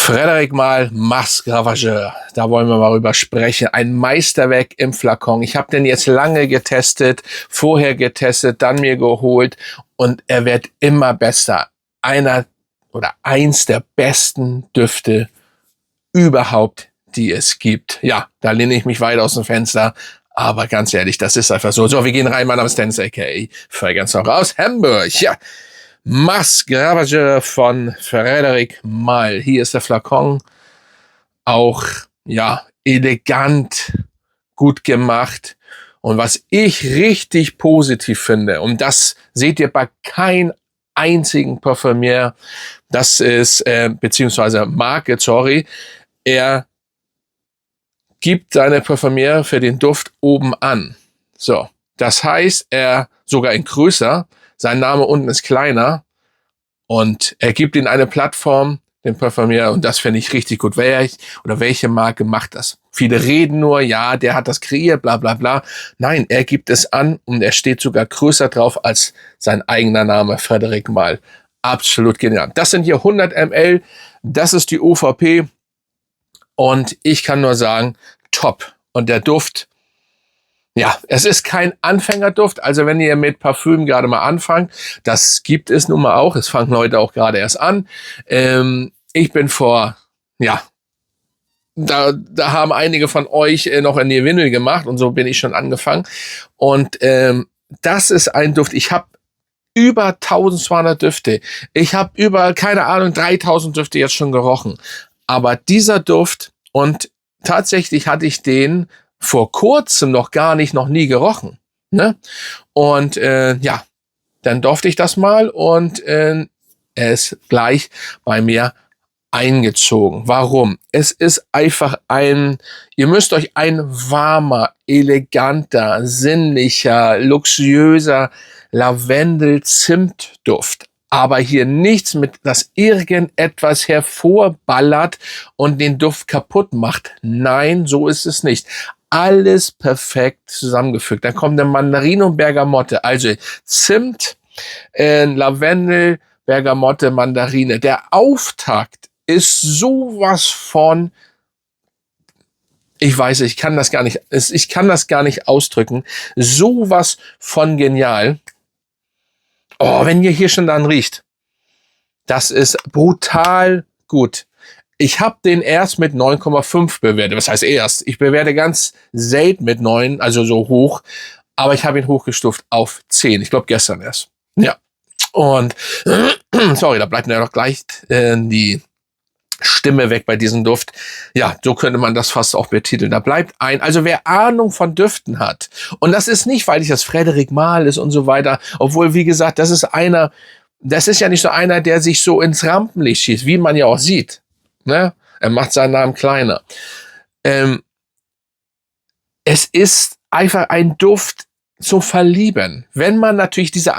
Frédéric Malle, Masque Ravageur. Da wollen wir mal drüber sprechen. Ein Meisterwerk im Flakon. Ich habe den jetzt lange getestet, vorher getestet, dann mir geholt und er wird immer besser. Einer oder eins der besten Düfte überhaupt, die es gibt. Ja, da lehne ich mich weit aus dem Fenster. Aber ganz ehrlich, das ist einfach so. So, wir gehen rein. Mein Name ist Dennis, a.k.a. Fragrance aus Hamburg. Ja, Masque Ravageur von Frédéric Malle. Hier ist der Flakon. Auch, ja, elegant, gut gemacht. Und was ich richtig positiv finde, und das seht ihr bei keinem einzigen Parfümier, das ist, beziehungsweise Marke, sorry, er gibt seine Parfümier für den Duft oben an. So, das heißt, er sogar in größer, sein Name unten ist kleiner und er gibt ihn eine Plattform, den Parfümier, und das finde ich richtig gut. Welche Marke macht das? Viele reden nur, ja, der hat das kreiert, bla bla bla. Nein, er gibt es an und er steht sogar größer drauf als sein eigener Name, Frédéric Malle. Absolut genial. Das sind hier 100 ml, das ist die OVP und ich kann nur sagen, top. Und der Duft, ja, es ist kein Anfängerduft, also wenn ihr mit Parfüm gerade mal anfangt, das gibt es nun mal auch, es fangen Leute auch gerade erst an. Ich bin da haben einige von euch noch ein Vinyl gemacht und so bin ich schon angefangen. Und das ist ein Duft, ich habe über 1200 Düfte, ich habe über, keine Ahnung, 3000 Düfte jetzt schon gerochen. Aber dieser Duft, und tatsächlich hatte ich den vor kurzem noch nie gerochen. Ne? Und ja, dann durfte ich das mal und er ist gleich bei mir eingezogen. Warum? Es ist einfach ihr müsst euch ein warmer, eleganter, sinnlicher, luxuriöser Lavendel-Zimtduft. Aber hier nichts mit, dass irgendetwas hervorballert und den Duft kaputt macht. Nein, so ist es nicht. Alles perfekt zusammengefügt. Dann kommt der Mandarine und Bergamotte. Also Zimt, Lavendel, Bergamotte, Mandarine. Der Auftakt ist sowas von, ich weiß, ich kann das gar nicht ausdrücken. Sowas von genial. Oh, wenn ihr hier schon dann riecht, das ist brutal gut. Ich habe den erst mit 9,5 bewertet. Was heißt erst? Ich bewerte ganz selten mit 9, also so hoch. Aber ich habe ihn hochgestuft auf 10. Ich glaube gestern erst. Ja. Und, sorry, da bleibt mir doch gleich die Stimme weg bei diesem Duft. Ja, so könnte man das fast auch betiteln. Da bleibt also wer Ahnung von Düften hat, und das ist nicht, weil ich das Frédéric Malle ist und so weiter, obwohl, wie gesagt, das ist ja nicht so einer, der sich so ins Rampenlicht schießt, wie man ja auch sieht. Ne? Er macht seinen Namen kleiner. Es ist einfach ein Duft zum Verlieben. Wenn man natürlich diese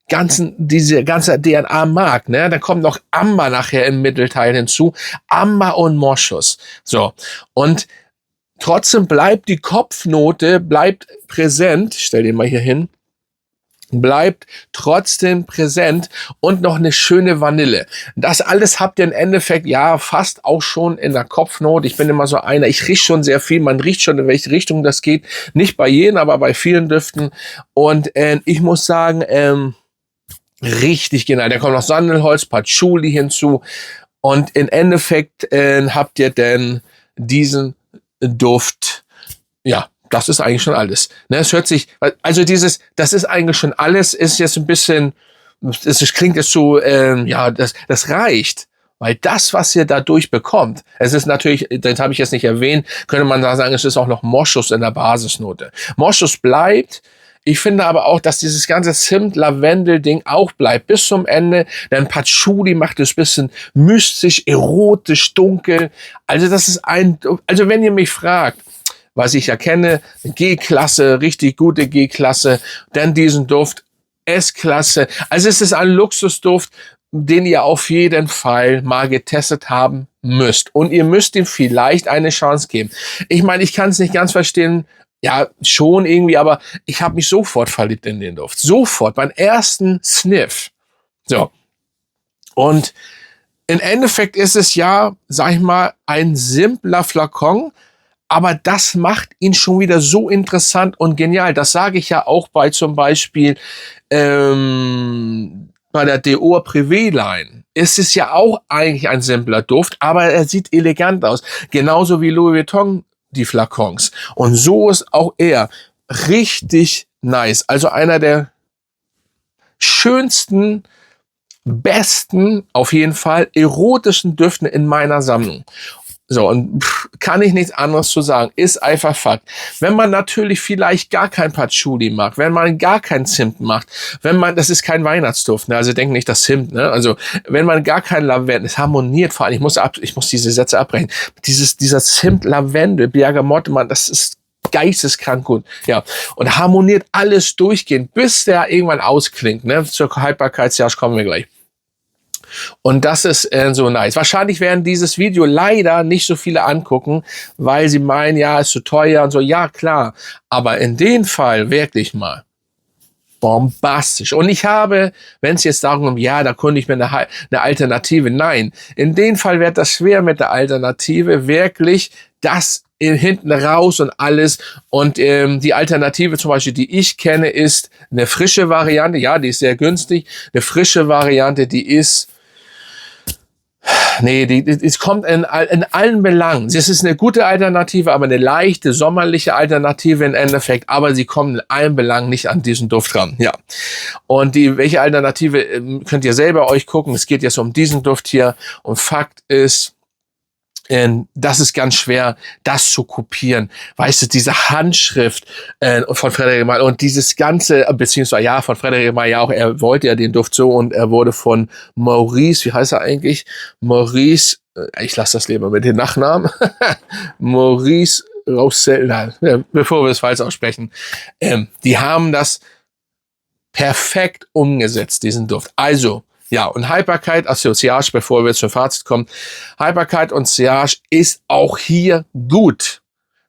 ganze DNA mag, ne, dann kommt noch Amber nachher im Mittelteil hinzu. Amber und Moschus. So. Und trotzdem bleibt die Kopfnote, präsent. Stell den mal hier hin. Bleibt trotzdem präsent und noch eine schöne Vanille. Das alles habt ihr im Endeffekt ja fast auch schon in der Kopfnote. Ich bin immer so einer, ich rieche schon sehr viel, man riecht schon, in welche Richtung das geht. Nicht bei jedem, aber bei vielen Düften. Und ich muss sagen, richtig genial. Da kommt noch Sandelholz, Patchouli hinzu. Und im Endeffekt habt ihr denn diesen Duft, ja, das ist eigentlich schon alles. Ne, es hört sich, also das ist eigentlich schon alles, ist jetzt ein bisschen, es klingt jetzt so, ja, das reicht. Weil das, was ihr dadurch bekommt, es ist natürlich, das habe ich jetzt nicht erwähnt, könnte man da sagen, es ist auch noch Moschus in der Basisnote. Moschus bleibt. Ich finde aber auch, dass dieses ganze Zimt-Lavendel-Ding auch bleibt bis zum Ende. Denn Patchouli macht es ein bisschen mystisch, erotisch, dunkel. Also das ist also wenn ihr mich fragt, was ich erkenne, G-Klasse, richtig gute G-Klasse, dann diesen Duft, S-Klasse. Also es ist ein Luxusduft, den ihr auf jeden Fall mal getestet haben müsst. Und ihr müsst ihm vielleicht eine Chance geben. Ich meine, ich kann es nicht ganz verstehen, ja, schon irgendwie, aber ich habe mich sofort verliebt in den Duft. Sofort, beim ersten Sniff. So. Und im Endeffekt ist es ja, sag ich mal, ein simpler Flakon, aber das macht ihn schon wieder so interessant und genial. Das sage ich ja auch bei zum Beispiel bei der Dior Privé Line. Es ist ja auch eigentlich ein simpler Duft, aber er sieht elegant aus. Genauso wie Louis Vuitton die Flakons. Und so ist auch er richtig nice. Also einer der schönsten, besten, auf jeden Fall erotischen Düften in meiner Sammlung. So, und kann ich nichts anderes zu sagen. Ist einfach Fakt. Wenn man natürlich vielleicht gar kein Patchouli macht, wenn man gar kein Zimt macht, wenn man, das ist kein Weihnachtsduft, ne? Also denkt nicht das Zimt, ne? Also, wenn man gar kein Lavendel, es harmoniert vor allem, ich muss diese Sätze abbrechen. Dieser Zimt, Lavendel, Bergamotte, man, das ist geisteskrank gut, ja. Und harmoniert alles durchgehend, bis der irgendwann ausklingt, ne? Zur Haltbarkeitsjahr kommen wir gleich. Und das ist so nice. Wahrscheinlich werden dieses Video leider nicht so viele angucken, weil sie meinen, ja, ist zu teuer und so. Ja, klar. Aber in dem Fall wirklich mal bombastisch. Und ich habe, wenn es jetzt darum, ja, da konnte ich mir eine Alternative. Nein, in dem Fall wird das schwer mit der Alternative. Wirklich das hinten raus und alles. Und die Alternative zum Beispiel, die ich kenne, ist eine frische Variante. Ja, die ist sehr günstig. Eine frische Variante, die ist es kommt in allen Belangen. Es ist eine gute Alternative, aber eine leichte, sommerliche Alternative im Endeffekt. Aber sie kommen in allen Belangen nicht an diesen Duft ran. Ja. Und welche Alternative könnt ihr selber euch gucken. Es geht jetzt um diesen Duft hier. Und Fakt ist, das ist ganz schwer, das zu kopieren. Weißt du, diese Handschrift von Frédéric Malle und dieses ganze, beziehungsweise ja, von Frédéric Malle auch, er wollte ja den Duft so und er wurde von Maurice, wie heißt er eigentlich? Maurice, ich lasse das lieber mit den Nachnamen, Maurice Roussel, bevor wir es falsch aussprechen, die haben das perfekt umgesetzt, diesen Duft. Also, ja, und Haltbarkeit, also Sillage, bevor wir zum Fazit kommen. Haltbarkeit und Sillage ist auch hier gut.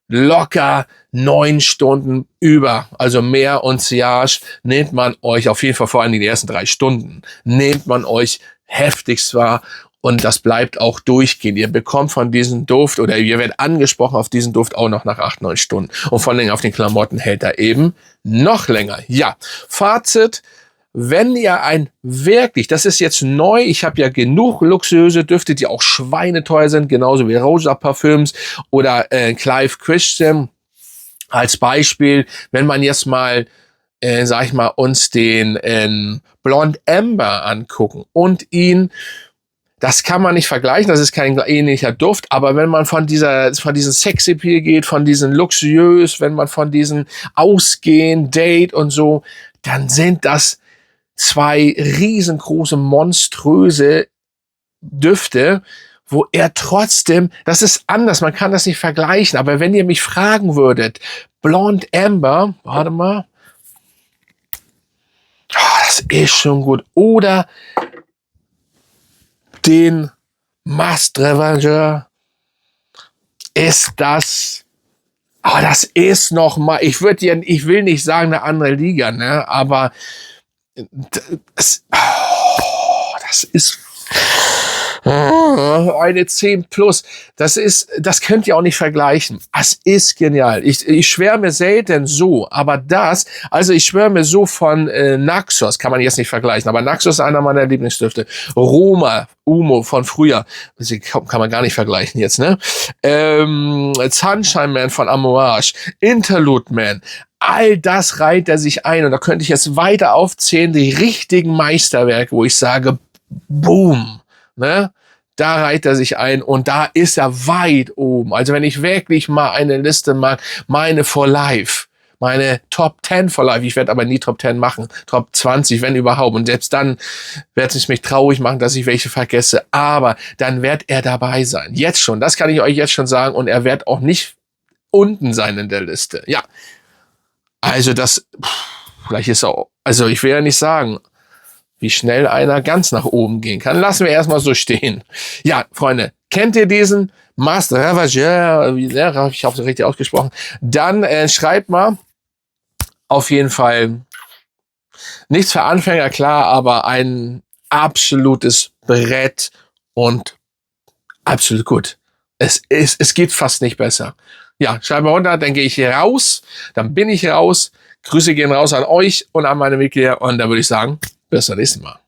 Locker 9 Stunden über, also mehr und Sillage nehmt man euch auf jeden Fall vor allem die ersten 3 Stunden, nehmt man euch heftigst wahr und das bleibt auch durchgehend. Ihr bekommt von diesem Duft oder ihr werdet angesprochen auf diesen Duft auch noch nach 8, 9 Stunden und vor allem auf den Klamotten hält er eben noch länger. Ja, Fazit. Wenn ihr das ist jetzt neu, ich habe ja genug luxuriöse Düfte, die auch schweineteuer sind, genauso wie Rosa Parfüms oder Clive Christian als Beispiel. Wenn man jetzt mal, sag ich mal, uns den Blonde Amber angucken und das kann man nicht vergleichen, das ist kein ähnlicher Duft, aber wenn man von diesem Sexappeal geht, von diesen luxuriös, wenn man von diesen Ausgehen, Date und so, dann sind das 2 riesengroße, monströse Düfte, wo er trotzdem, das ist anders, man kann das nicht vergleichen, aber wenn ihr mich fragen würdet, Blonde Amber, warte mal, das ist schon gut, oder den Masked Ravager, ist das, das ist noch mal, ich will nicht sagen eine andere Liga, ne, aber das ist eine 10 plus. Das könnt ihr auch nicht vergleichen. Das ist genial. Ich schwärme selten so, aber ich schwärme so von Naxos, kann man jetzt nicht vergleichen, aber Naxos ist einer meiner Lieblingsdüfte. Roma, Umo von früher, kann man gar nicht vergleichen jetzt, ne? Sunshine Man von Amouage, Interlude Man, all das reiht er sich ein und da könnte ich jetzt weiter aufzählen, die richtigen Meisterwerke, wo ich sage, boom, ne? Da reiht er sich ein und da ist er weit oben. Also wenn ich wirklich mal eine Liste mag, meine For Life, meine Top 10 for Life, ich werde aber nie Top 10 machen, Top 20, wenn überhaupt. Und selbst dann wird es mich traurig machen, dass ich welche vergesse. Aber dann wird er dabei sein. Jetzt schon, das kann ich euch jetzt schon sagen. Und er wird auch nicht unten sein in der Liste. Ja, also vielleicht ist er, also ich will ja nicht sagen, wie schnell einer ganz nach oben gehen kann. Lassen wir erstmal so stehen. Ja, Freunde, kennt ihr diesen Masked Ravager? Ich habe es richtig ausgesprochen. Dann schreibt mal auf jeden Fall nichts für Anfänger, klar, aber ein absolutes Brett und absolut gut. Es geht fast nicht besser. Ja, schreib mal runter, dann gehe ich hier raus, dann bin ich raus. Grüße gehen raus an euch und an meine Mitglieder und dann würde ich sagen, bis zum nächsten Mal.